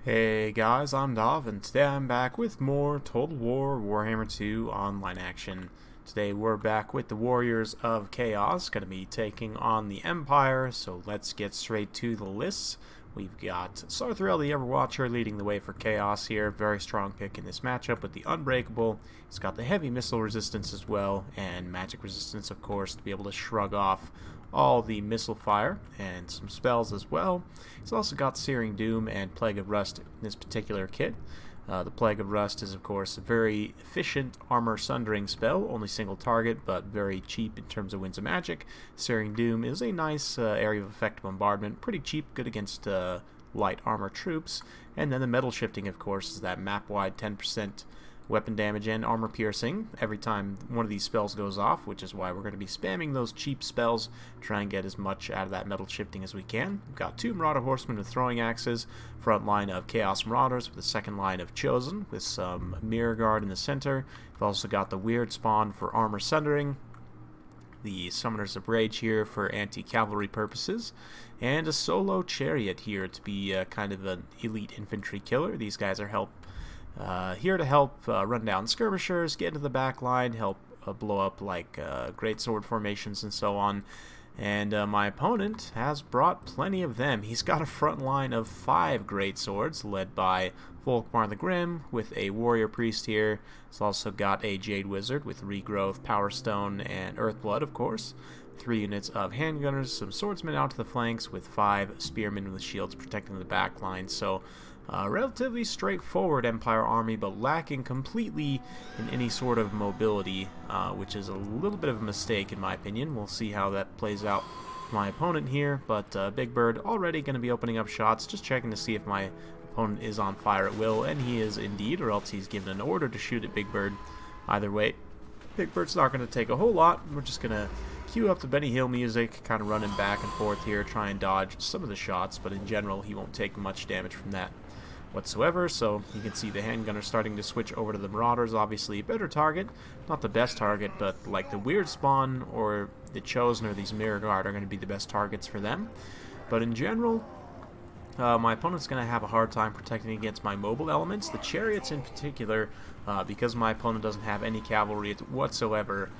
Hey guys, I'm Dov, and today I'm back with more Total War Warhammer 2 online action. Today we're back with the Warriors of Chaos, going to be taking on the Empire, so let's get straight to the lists. We've got Sarthrel the Everwatcher leading the way for Chaos here, very strong pick in this matchup with the Unbreakable. He's got the heavy missile resistance as well, and magic resistance of course to be able to shrug off all the missile fire and some spells as well. He's also got Searing Doom and Plague of Rust in this particular kit. The Plague of Rust is of course a very efficient armor sundering spell, only single target but very cheap in terms of winds of magic. Searing Doom is a nice area of effect bombardment, pretty cheap, good against light armor troops. And then the Metal Shifting of course is that map wide 10% weapon damage and armor piercing every time one of these spells goes off, which is why we're going to be spamming those cheap spells, try and get as much out of that metal shifting as we can. We've got two Marauder Horsemen with throwing axes, front line of Chaos Marauders with a second line of Chosen with some Mirror Guard in the center. We've also got the Weird Spawn for armor sundering, the Summoners of Rage here for anti-cavalry purposes, and a solo Chariot here to be kind of an elite infantry killer. These guys are here to help run down skirmishers, get into the back line, help blow up like great sword formations and so on. And my opponent has brought plenty of them. He's got a front line of 5 great swords led by Volkmar the Grim with a warrior priest here. He's also got a Jade Wizard with regrowth, Power Stone, and Earthblood of course. 3 units of handgunners, some swordsmen out to the flanks with 5 spearmen with shields protecting the back line. So relatively straightforward Empire army, but lacking completely in any sort of mobility, which is a little bit of a mistake in my opinion. We'll see how that plays out for my opponent here, but Big Bird already going to be opening up shots, just checking to see if my opponent is on fire at will, and he is indeed, or else he's given an order to shoot at Big Bird. Either way, Big Bird's not going to take a whole lot. We're just going to cue up the Benny Hill music, kind of running back and forth here, try and dodge some of the shots, but in general he won't take much damage from that whatsoever. So you can see the handgunner starting to switch over to the Marauders. Obviously a better target, not the best target, but like the Weird Spawn or the Chosen or these Mirror Guard are going to be the best targets for them. But in general, my opponent's going to have a hard time protecting against my mobile elements, the Chariots in particular, because my opponent doesn't have any cavalry whatsoever.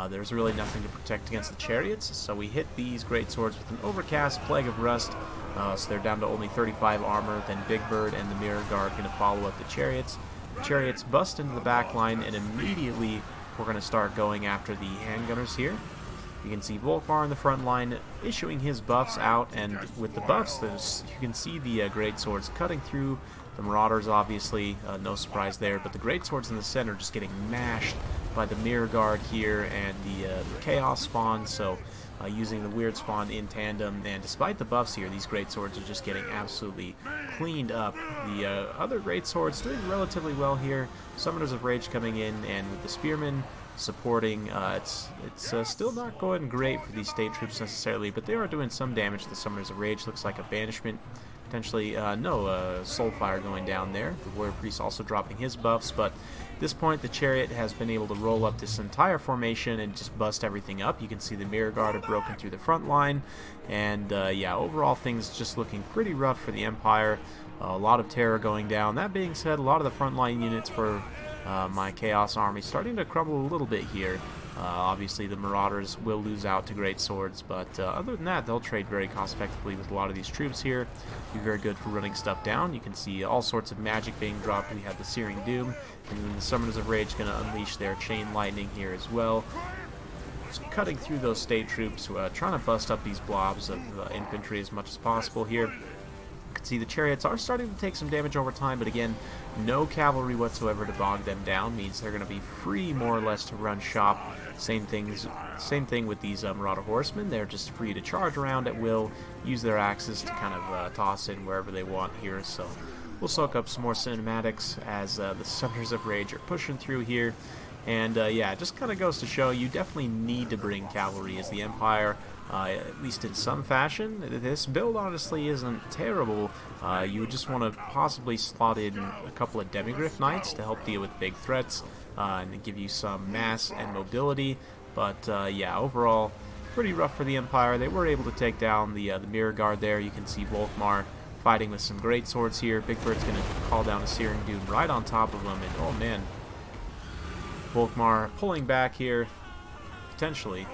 There's really nothing to protect against the Chariots, so we hit these great swords with an Overcast, Plague of Rust, so they're down to only 35 armor. Then Big Bird and the Mirror Guard going to follow up the Chariots. Chariots bust into the back line, and immediately we're going to start going after the handgunners here. You can see Volkmar in the front line issuing his buffs out, and with the buffs you can see the great swords cutting through the Marauders, obviously, no surprise there, but the great swords in the center just getting mashed by the Mirror Guard here and the Chaos Spawn, so using the Weird Spawn in tandem, and despite the buffs here, these great swords are just getting absolutely cleaned up. The other great swords doing relatively well here, Summoners of Rage coming in, and with the Spearmen supporting, it's still not going great for these state troops necessarily, but they are doing some damage to the Summoners of Rage. Looks like a banishment, potentially, no Soulfire going down there. The Warrior Priest also dropping his buffs, but at this point the Chariot has been able to roll up this entire formation and just bust everything up. You can see the Mirror Guard have broken through the front line, and yeah, overall things just looking pretty rough for the Empire. A lot of terror going down. That being said, a lot of the frontline units for my Chaos army starting to crumble a little bit here. Obviously the Marauders will lose out to great swords, but other than that, they'll trade very cost effectively with a lot of these troops here. Be very good for running stuff down. You can see all sorts of magic being dropped. We have the Searing Doom, and then the Summoners of Rage going to unleash their Chain Lightning here as well. Just cutting through those state troops, trying to bust up these blobs of infantry as much as possible here. You can see the Chariots are starting to take some damage over time, but again, no cavalry whatsoever to bog them down. Means they're going to be free more or less to run shop. Same thing with these Marauder Horsemen. They're just free to charge around at will, use their axes to kind of toss in wherever they want here. So we'll soak up some more cinematics as the Summoners of Rage are pushing through here. And yeah, it just kind of goes to show you definitely need to bring cavalry as the Empire, at least in some fashion. This build honestly isn't terrible. You would just want to possibly slot in a couple of Demigryph Knights to help deal with big threats and give you some mass and mobility. But yeah, overall, pretty rough for the Empire. They were able to take down the Mirror Guard there. You can see Volkmar fighting with some great swords here. Big Bird's going to call down a Searing Doom right on top of him, and oh man, Volkmar pulling back here, potentially.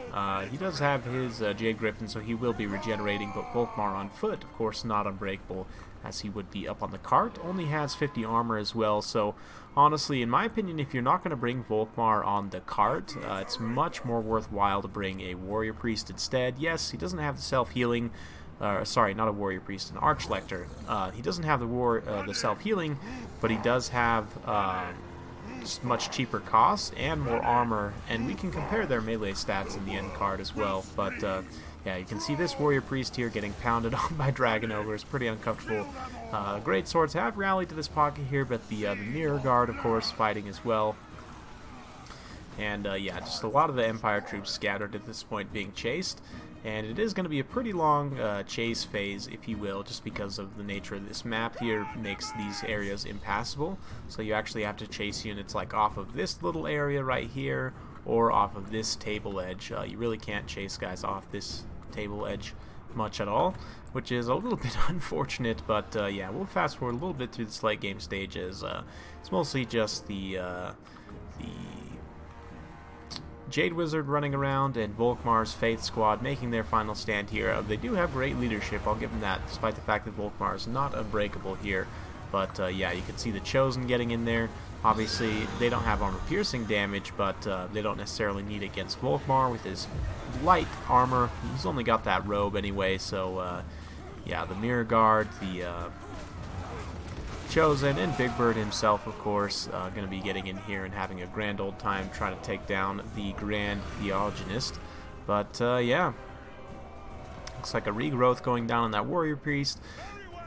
He does have his Jade Griffin, so he will be regenerating, but Volkmar on foot, of course, not unbreakable, as he would be up on the cart. Only has 50 armor as well, so honestly, in my opinion, if you're not going to bring Volkmar on the cart, it's much more worthwhile to bring a Warrior Priest instead. Yes, he doesn't have the self-healing, sorry, not a Warrior Priest, an Archlector. He doesn't have the self-healing, but he does have much cheaper costs and more armor, and we can compare their melee stats in the end card as well. But yeah, you can see this Warrior Priest here getting pounded on by Dragon Ogres, pretty uncomfortable. Great swords have rallied to this pocket here, but the Mirror Guard, of course, fighting as well. And yeah, just a lot of the Empire troops scattered at this point being chased. And it is going to be a pretty long chase phase, if you will, just because of the nature of this map here makes these areas impassable. So you actually have to chase units like off of this little area right here, or off of this table edge. You really can't chase guys off this table edge much at all, which is a little bit unfortunate, but yeah, we'll fast forward a little bit through this late game stages. It's mostly just the Jade Wizard running around and Volkmar's Faith Squad making their final stand here. They do have great leadership, I'll give them that, despite the fact that Volkmar is not unbreakable here. But yeah, you can see the Chosen getting in there. Obviously, they don't have armor-piercing damage, but they don't necessarily need it against Volkmar with his light armor. He's only got that robe anyway, so yeah, the Mirror Guard, the Chosen, and Big Bird himself, of course, going to be getting in here and having a grand old time trying to take down the Grand Theogenist. But yeah, looks like a regrowth going down on that Warrior Priest,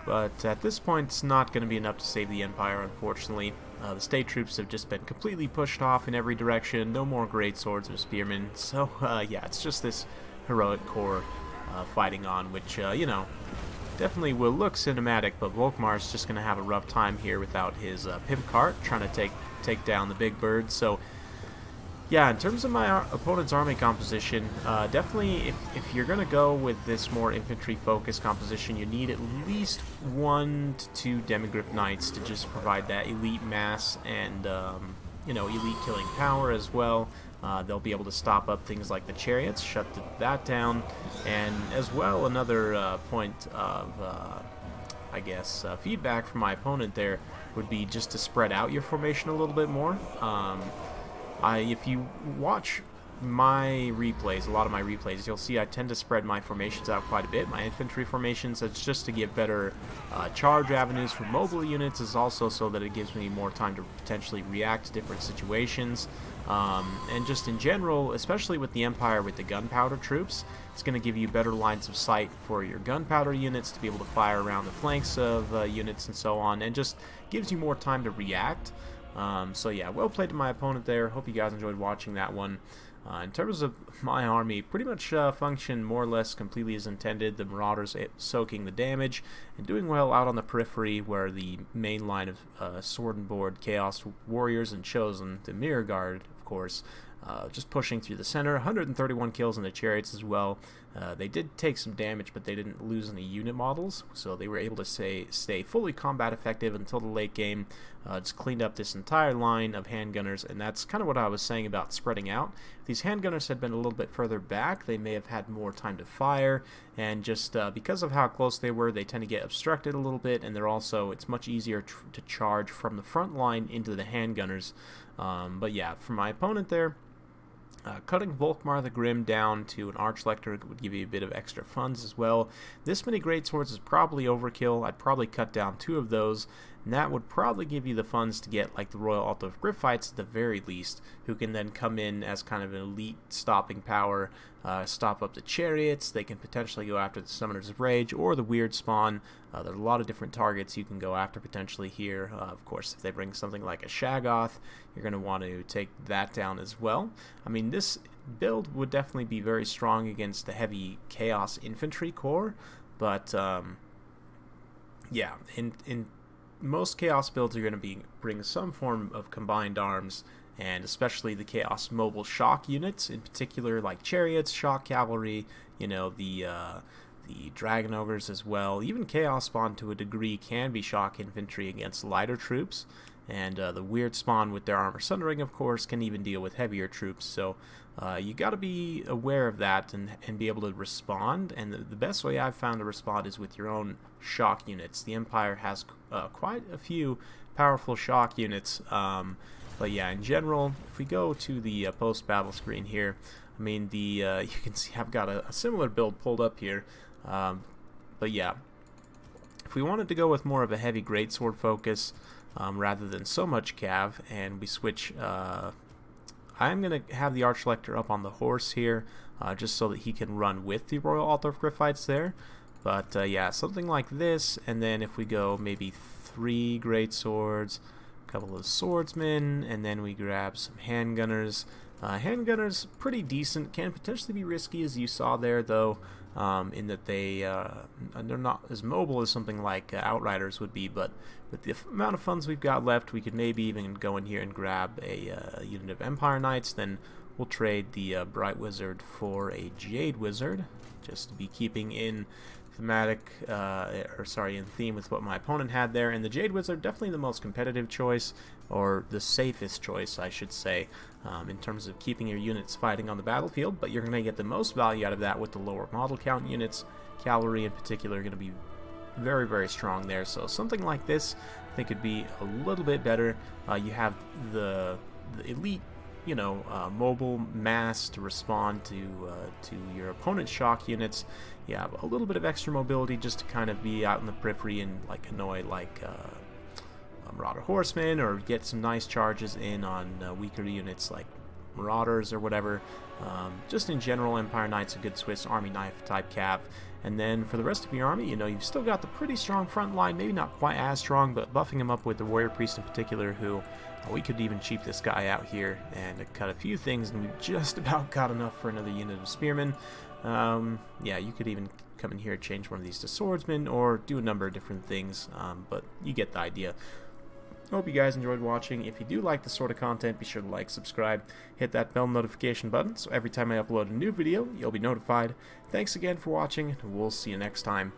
but at this point it's not going to be enough to save the Empire, unfortunately. The state troops have just been completely pushed off in every direction, no more great swords or spearmen, so yeah, it's just this heroic corps fighting on, which, you know, definitely will look cinematic, but Volkmar's just going to have a rough time here without his pimp cart, trying to take down the Big Bird. So yeah, in terms of my opponent's army composition, definitely if you're going to go with this more infantry-focused composition, you need at least 1 to 2 Demigryph Knights to just provide that elite mass and, you know, elite killing power as well. They'll be able to stop up things like the chariots, shut that down, and as well another point of, I guess, feedback from my opponent there would be just to spread out your formation a little bit more. If you watch my replays, a lot of my replays, you'll see I tend to spread my formations out quite a bit, my infantry formations. It's just to give better charge avenues for mobile units, is also so that it gives me more time to potentially react to different situations. And just in general, especially with the Empire with the gunpowder troops, it's going to give you better lines of sight for your gunpowder units to be able to fire around the flanks of units and so on, and just gives you more time to react. So yeah, well played to my opponent there. Hope you guys enjoyed watching that one. In terms of my army, pretty much functioned more or less completely as intended. The Marauders soaking the damage and doing well out on the periphery, where the main line of Sword and Board, Chaos Warriors, and Chosen, the Mirror Guard, of course, just pushing through the center. 131 kills in the chariots as well. They did take some damage, but they didn't lose any unit models, so they were able to stay fully combat effective until the late game. Just cleaned up this entire line of handgunners, and that's kind of what I was saying about spreading out. If these handgunners had been a little bit further back, they may have had more time to fire, and just because of how close they were, they tend to get obstructed a little bit, and it's much easier to charge from the front line into the handgunners. But yeah, for my opponent there, cutting Volkmar the Grim down to an Archlector would give you a bit of extra funds as well. This many great swords is probably overkill. I'd probably cut down 2 of those, and that would probably give you the funds to get like the Royal Alto of Gryphites at the very least, who can then come in as kind of an elite stopping power, stop up the chariots. They can potentially go after the Summoners of Rage or the Weird Spawn. There are a lot of different targets you can go after potentially here. Of course, if they bring something like a Shaggoth, you're going to want to take that down as well. I mean, this build would definitely be very strong against the heavy Chaos Infantry Corps, but yeah, in most Chaos builds are going to bring some form of combined arms, and especially the Chaos mobile shock units, in particular like chariots, shock cavalry, you know, the the Dragon Ogres as well. Even Chaos Spawn to a degree can be shock infantry against lighter troops, and the Weird Spawn with their Armor Sundering, of course, can even deal with heavier troops. So you got to be aware of that and be able to respond, and the best way I've found to respond is with your own shock units. The Empire has quite a few powerful shock units, but yeah, in general, if we go to the post-battle screen here, I mean, you can see I've got a similar build pulled up here, but yeah, if we wanted to go with more of a heavy greatsword focus rather than so much cav, and we switch, I'm going to have the Archlector up on the horse here, just so that he can run with the Royal Altar of Griffites there. But yeah, something like this, and then if we go maybe 3 greatswords, a couple of swordsmen, and then we grab some handgunners. Handgunners, pretty decent, can potentially be risky, as you saw there, though, in that they're not as mobile as something like Outriders would be, but with the amount of funds we've got left, we could maybe even go in here and grab a unit of Empire Knights. Then we'll trade the Bright Wizard for a Jade Wizard, just to be keeping in thematic, in theme with what my opponent had there. And the Jade Wizard, definitely the most competitive choice, or the safest choice, I should say, in terms of keeping your units fighting on the battlefield, but you're going to get the most value out of that with the lower model count units. Cavalry in particular are going to be very, very strong there, so something like this I think could be a little bit better. You have the elite, you know, mobile mass to respond to your opponent's shock units. You have a little bit of extra mobility just to kind of be out in the periphery and like annoy like Marauder Horsemen, or get some nice charges in on weaker units like Marauders or whatever. Just in general, Empire Knight's a good Swiss Army knife type cav. And then for the rest of your army, you know, you've still got the pretty strong front line, maybe not quite as strong, but buffing him up with the Warrior Priest in particular, who we could even cheap this guy out here and cut a few things, and we've just about got enough for another unit of Spearmen. Yeah, you could even come in here and change one of these to Swordsmen, or do a number of different things, but you get the idea. Hope you guys enjoyed watching. If you do like this sort of content, be sure to like, subscribe, hit that bell notification button so every time I upload a new video, you'll be notified. Thanks again for watching, and we'll see you next time.